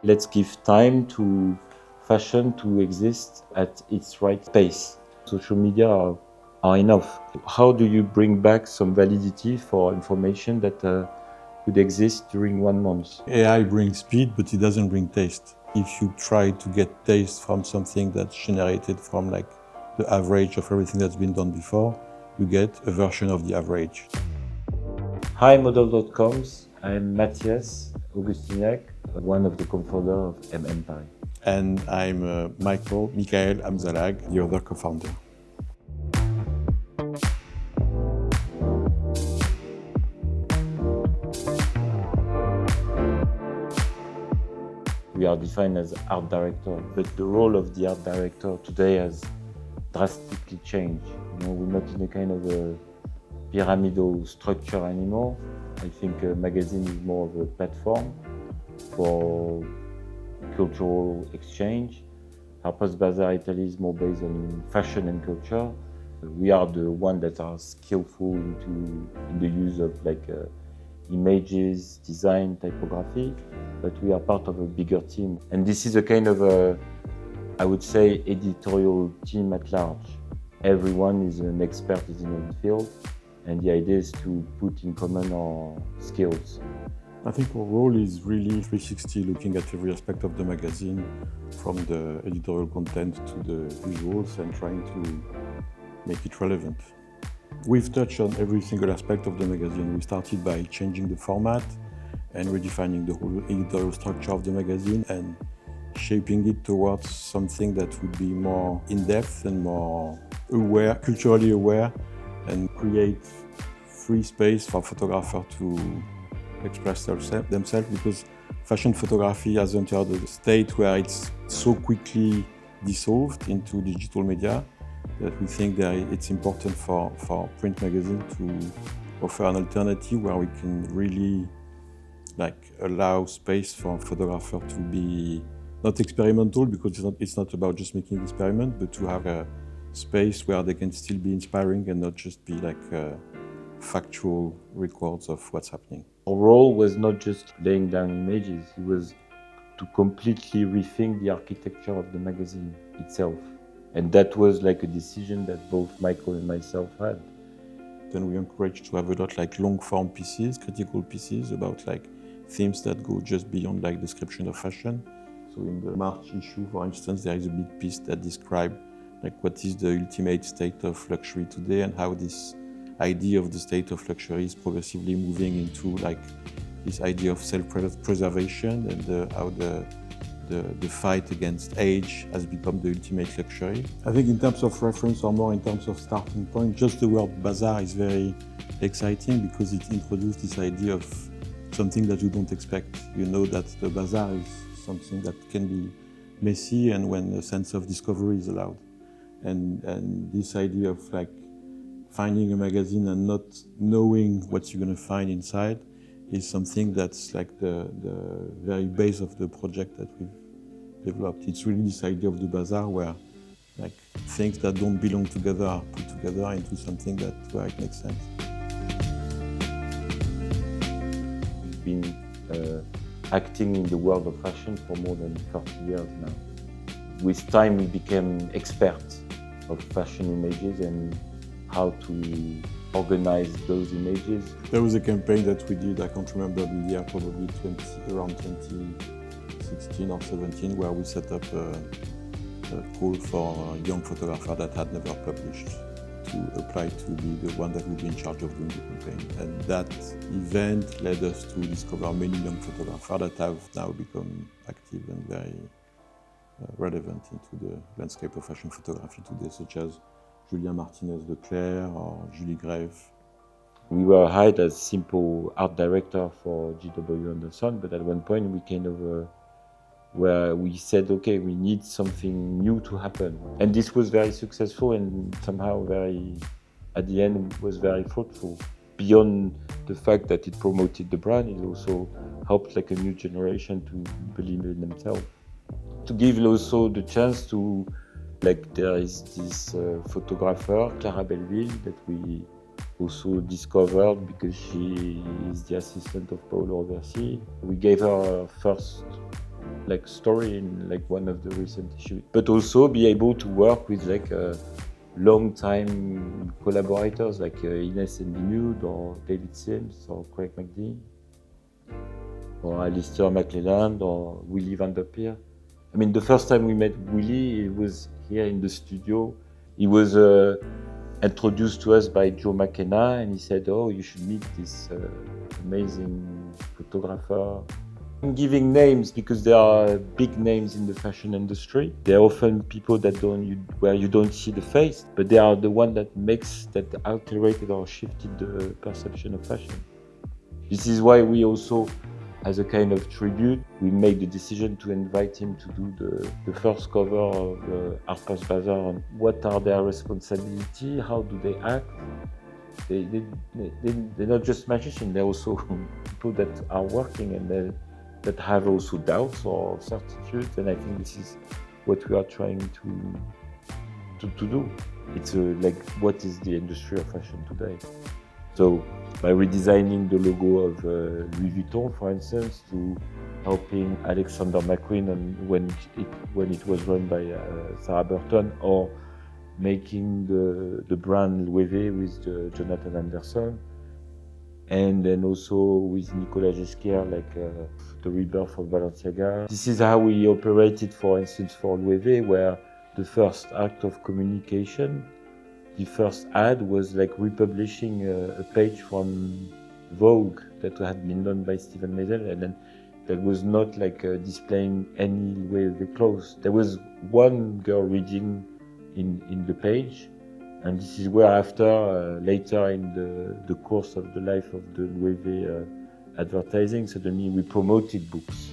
Let's give time to fashion to exist at its right pace. Social media are enough. How do you bring back some validity for information that could exist during 1 month? AI brings speed, but it doesn't bring taste. If you try to get taste from something that's generated from like the average of everything that's been done before, you get a version of the average. Hi Model.coms, I'm Mathias Augustyniak, one of the co-founders of MM Paris. And I'm Michaël Amzalag, the other co-founder. We are defined as art director, but the role of the art director today has drastically changed. We're not in a kind of a pyramidal structure anymore. I think a magazine is more of a platform for cultural exchange. Harper's Bazaar Italy is more based on fashion and culture. We are the ones that are skillful in the use of images, design, typography, but we are part of a bigger team. And this is a kind of I would say, editorial team at large. Everyone is an expert in their own field, and the idea is to put in common our skills. I think our role is really 360, looking at every aspect of the magazine, from the editorial content to the visuals, and trying to make it relevant. We've touched on every single aspect of the magazine. We started by changing the format and redefining the whole editorial structure of the magazine and shaping it towards something that would be more in-depth and more aware, culturally aware, and create free space for photographers to express themselves, because fashion photography has entered a state where it's so quickly dissolved into digital media that we think that it's important for print magazine to offer an alternative where we can really allow space for photographer to be not experimental, because it's not about just making experiment, but to have a space where they can still be inspiring and not just be factual records of what's happening. Our role was not just laying down images, it was to completely rethink the architecture of the magazine itself. And that was a decision that both Michael and myself had. Then we encouraged to have a lot long form pieces, critical pieces about themes that go just beyond description of fashion. So in the March issue, for instance, there is a big piece that describes what is the ultimate state of luxury today and how this idea of the state of luxury is progressively moving into this idea of self-preservation and how the fight against age has become the ultimate luxury. I think in terms of reference, or more in terms of starting point, just the word bazaar is very exciting because it introduced this idea of something that you don't expect. You know that the bazaar is something that can be messy and when a sense of discovery is allowed. And this idea of finding a magazine and not knowing what you're going to find inside is something that's the very base of the project that we've developed. It's really this idea of the bazaar where things that don't belong together are put together into something where it makes sense. We've been acting in the world of fashion for more than 30 years now. With time we became experts of fashion images and how to organize those images. There was a campaign that we did, I can't remember the year, probably around 2016 or 17, where we set up a call for young photographers that had never published to apply to be the one that would be in charge of doing the campaign. And that event led us to discover many young photographers that have now become active and very relevant into the landscape of fashion photography today, such as Julia Martinez-Leclerc or Julie Greve. We were hired as simple art director for GW Anderson, but at one point we where we said, okay, we need something new to happen. And this was very successful and somehow at the end, it was very fruitful. Beyond the fact that it promoted the brand, it also helped a new generation to believe in themselves. To give also the chance to there is this photographer, Clara Belleville, that we also discovered because she is the assistant of Paolo Roversi. We gave her first like story in like one of the recent issues, but also be able to work with like long-time collaborators like Ines Endimude or David Sims or Craig McDee or Alistair McLelland or Willy van der Peer. I mean, the first time we met Willy, it was here in the studio. He was introduced to us by Joe McKenna, and he said, "Oh, you should meet this amazing photographer." I'm giving names because there are big names in the fashion industry. They're often people that where you don't see the face, but they are the one that alterated or shifted the perception of fashion. This is why we also, as a kind of tribute, we made the decision to invite him to do the first cover of Harper's Bazaar on what are their responsibility, how do they act. They're not just magicians, they're also people that are working and that have also doubts or certitudes, and I think this is what we are trying to do. It's like, what is the industry of fashion today? So by redesigning the logo of Louis Vuitton, for instance, to helping Alexander McQueen when it was run by Sarah Burton, or making the brand Loewe with Jonathan Anderson, and then also with Nicolas Ghesquière, like the rebirth of Balenciaga. This is how we operated, for instance, for Loewe, where the first act of communication, the first ad was like republishing a page from Vogue that had been done by Stephan Moskovic, and then that was not like displaying any Loewe clothes. There was one girl reading in the page, and this is where after, later in the course of the life of the Loewe advertising, suddenly we promoted books.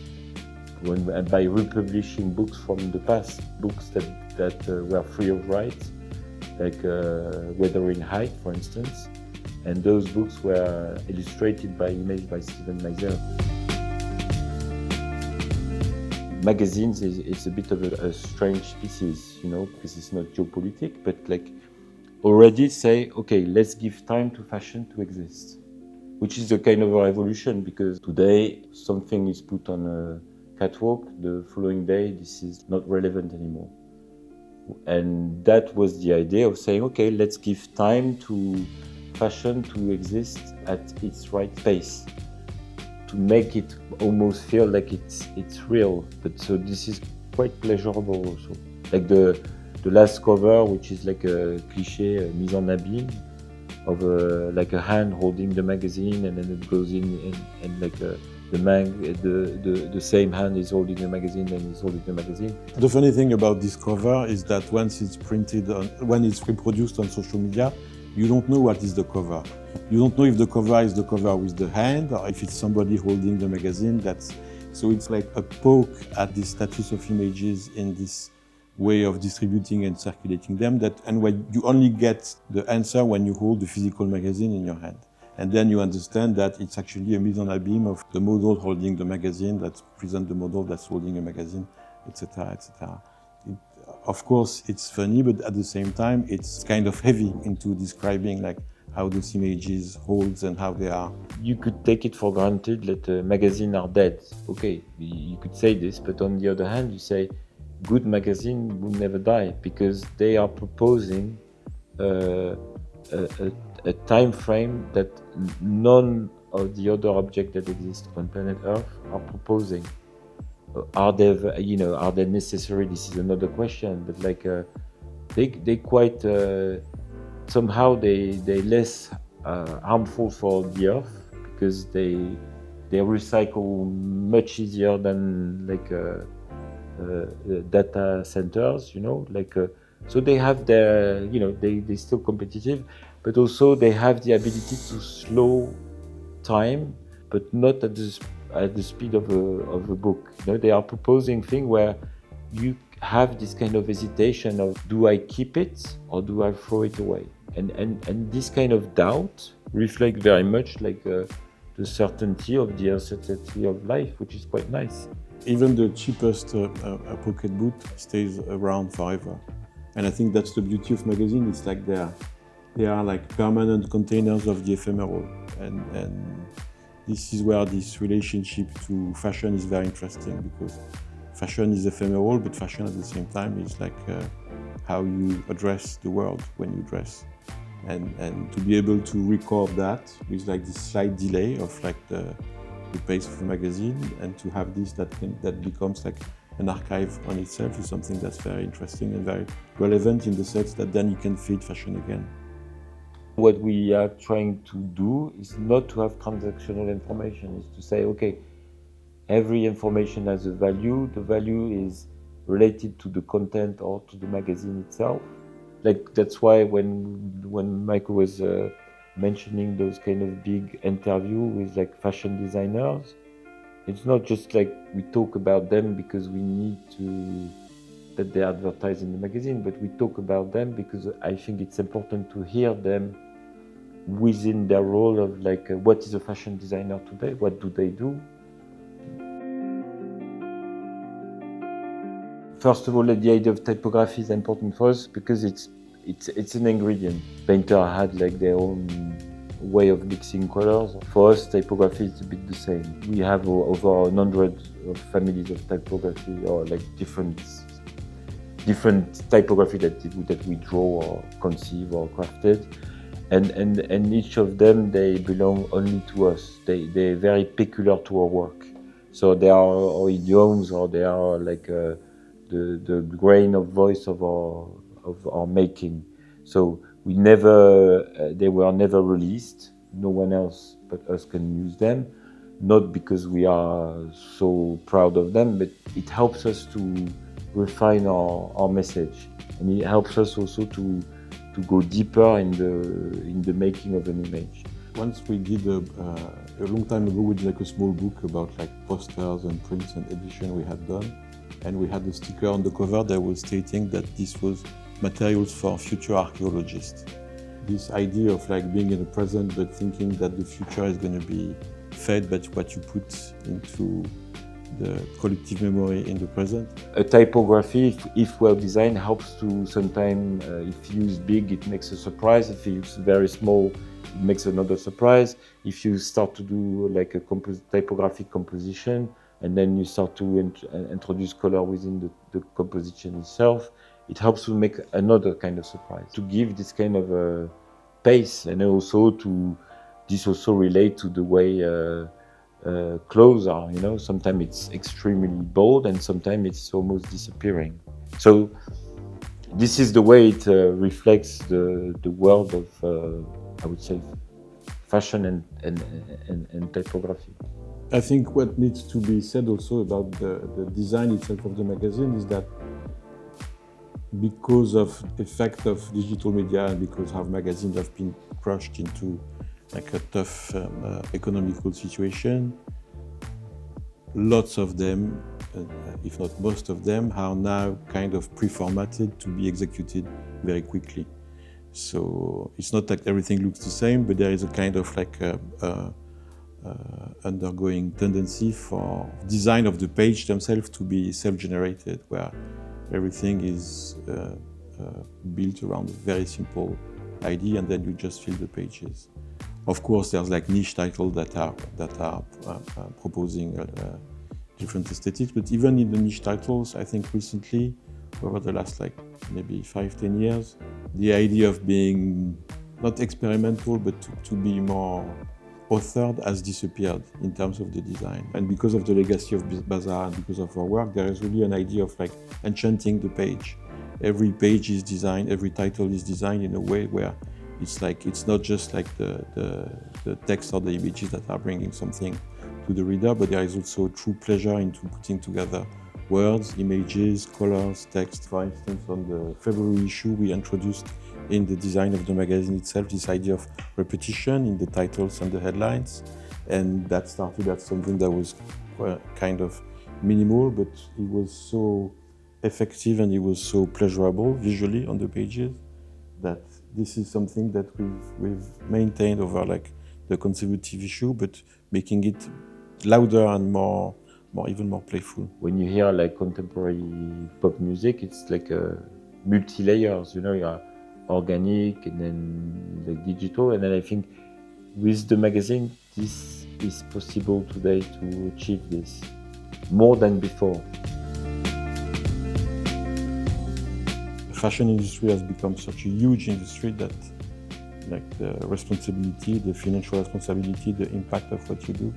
And by republishing books from the past, books that were free of rights, like Wuthering Heights, for instance, and those books were illustrated by images by Stephan Moskovic. Magazines is a bit of a strange species, you know, because it's not geopolitic, but like already say, okay, let's give time to fashion to exist, which is a kind of a revolution, because today something is put on a catwalk, the following day this is not relevant anymore. And that was the idea of saying, okay, let's give time to fashion to exist at its right pace, to make it almost feel like it's real. But so this is quite pleasurable also. Like the last cover, which is like a cliché, mise en abîme, of like a hand holding the magazine, and then it goes in and like the same hand is holding the magazine and is holding the magazine. The funny thing about this cover is that once it's printed, when it's reproduced on social media, you don't know what is the cover. You don't know if the cover is the cover with the hand or if it's somebody holding the magazine. So it's like a poke at the status of images in this way of distributing and circulating them. And when you only get the answer when you hold the physical magazine in your hand. And then you understand that it's actually a mise en abîme of the model holding the magazine that presents the model that's holding a magazine, etc., etc. Of course, it's funny, but at the same time, it's kind of heavy into describing like how those images hold and how they are. You could take it for granted that magazines are dead. Okay, you could say this, but on the other hand, you say good magazine will never die, because they are proposing a time frame that none of the other objects that exist on planet Earth are proposing. Are they necessary? This is another question. But like they quite somehow they less harmful for the Earth, because they recycle much easier than like data centers. You know, like so they have their, you know, they still competitive, but also they have the ability to slow time, but not at the speed of a book. You know, they are proposing thing where you have this kind of hesitation of, do I keep it or do I throw it away? And this kind of doubt reflects very much like the certainty of the uncertainty of life, which is quite nice. Even the cheapest pocket book stays around forever. And I think that's the beauty of magazine. It's like they are like permanent containers of the ephemeral. And this is where this relationship to fashion is very interesting, because fashion is ephemeral, but fashion at the same time is like how you address the world when you dress. And to be able to record that with like this slight delay of like the pace of a magazine, and to have this that becomes like an archive on itself is something that's very interesting and very relevant in the sense that then you can feed fashion again. What we are trying to do is not to have transactional information, is to say, okay, every information has a value. The value is related to the content or to the magazine itself. Like that's why when Michael was mentioning those kind of big interview with like fashion designers, it's not just like we talk about them because we need to that they advertise in the magazine, but we talk about them because I think it's important to hear them within their role of like what is a fashion designer today, what do they do. First of all, the idea of typography is important for us because it's an ingredient. Painter had like their own way of mixing colors. For us, typography is a bit the same. We have over 100 of families of typography, or like different typography that we draw or conceive or crafted, and each of them, they belong only to us. They're very peculiar to our work. So they are our idioms, or they are like the grain of voice of our making. So they were never released. No one else but us can use them. Not because we are so proud of them, but it helps us to refine our message, and it helps us also to go deeper in the making of an image. Once we did a long time ago, we did like a small book about like posters and prints and edition we had done, and we had a sticker on the cover that was stating that this was materials for future archaeologists. This idea of like being in the present but thinking that the future is going to be fed by what you put into the collective memory in the present. A typography, if well designed, helps to sometimes, if you use big, it makes a surprise. If you use very small, it makes another surprise. If you start to do like a typographic composition, and then you start to introduce color within the composition itself, it helps to make another kind of surprise. To give this kind of pace, and also this also relate to the way clothes are, you know. Sometimes it's extremely bold, and sometimes it's almost disappearing. So this is the way it reflects the world of, I would say, fashion and typography. I think what needs to be said also about the design itself of the magazine is that because of the effect of digital media and because how magazines have been crushed into like a tough economical situation, lots of them, if not most of them, are now kind of pre-formatted to be executed very quickly. So it's not like everything looks the same, but there is a kind of like undergoing tendency for design of the page themselves to be self-generated, where everything is built around a very simple idea, and then you just fill the pages. Of course, there's like niche titles that are proposing different aesthetics, but even in the niche titles, I think recently, over the last like maybe 5-10 years, the idea of being not experimental, but to be more authored has disappeared in terms of the design. And because of the legacy of Bazaar and because of our work, there is really an idea of like enchanting the page. Every page is designed, every title is designed in a way where it's not just like the text or the images that are bringing something to the reader, but there is also true pleasure into putting together words, images, colors, text. For instance, on the February issue, we introduced in the design of the magazine itself this idea of repetition in the titles and the headlines, and that started as something that was kind of minimal, but it was so effective and it was so pleasurable visually on the pages that this is something that we've maintained over like the conservative issue, but making it louder and even more playful. When you hear like contemporary pop music, it's like multi-layers, you know. You are organic and then the digital, and then I think with the magazine this is possible today to achieve this more than before. fashion industry has become such a huge industry that like the responsibility, the financial responsibility, the impact of what you do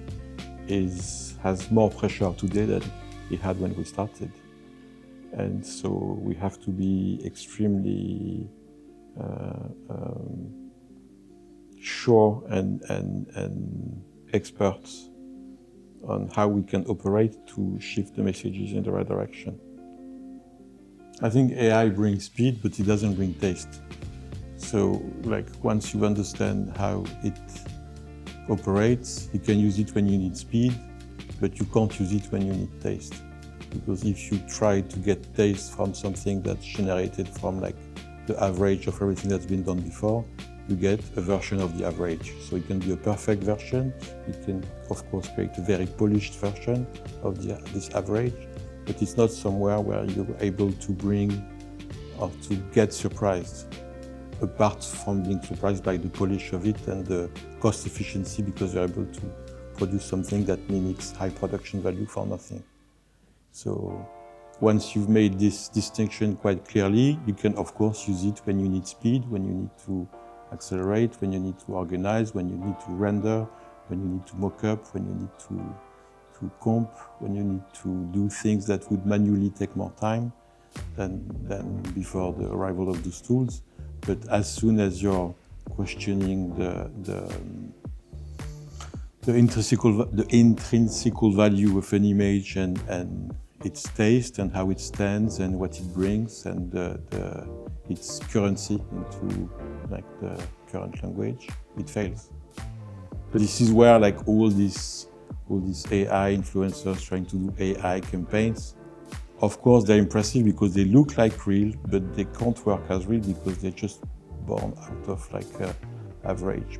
has more pressure today than it had when we started. And so we have to be extremely sure and experts on how we can operate to shift the messages in the right direction. I think AI brings speed, but it doesn't bring taste. So, like, once you understand how it operates, you can use it when you need speed, but you can't use it when you need taste. Because if you try to get taste from something that's generated from like the average of everything that's been done before, you get a version of the average. So it can be a perfect version. You can, of course, create a very polished version of this average, but it's not somewhere where you're able to bring or to get surprised, apart from being surprised by the polish of it and the cost efficiency, because you're able to produce something that mimics high production value for nothing. So once you've made this distinction quite clearly, you can, of course, use it when you need speed, when you need to accelerate, when you need to organize, when you need to render, when you need to mock up, when you need to comp, when you need to do things that would manually take more time than before the arrival of those tools. But as soon as you're questioning the intrinsic value of an image and its taste and how it stands and what it brings and its currency into like the current language, it fails. But this is where like all these AI influencers trying to do AI campaigns, of course they're impressive because they look like real, but they can't work as real because they're just born out of like average.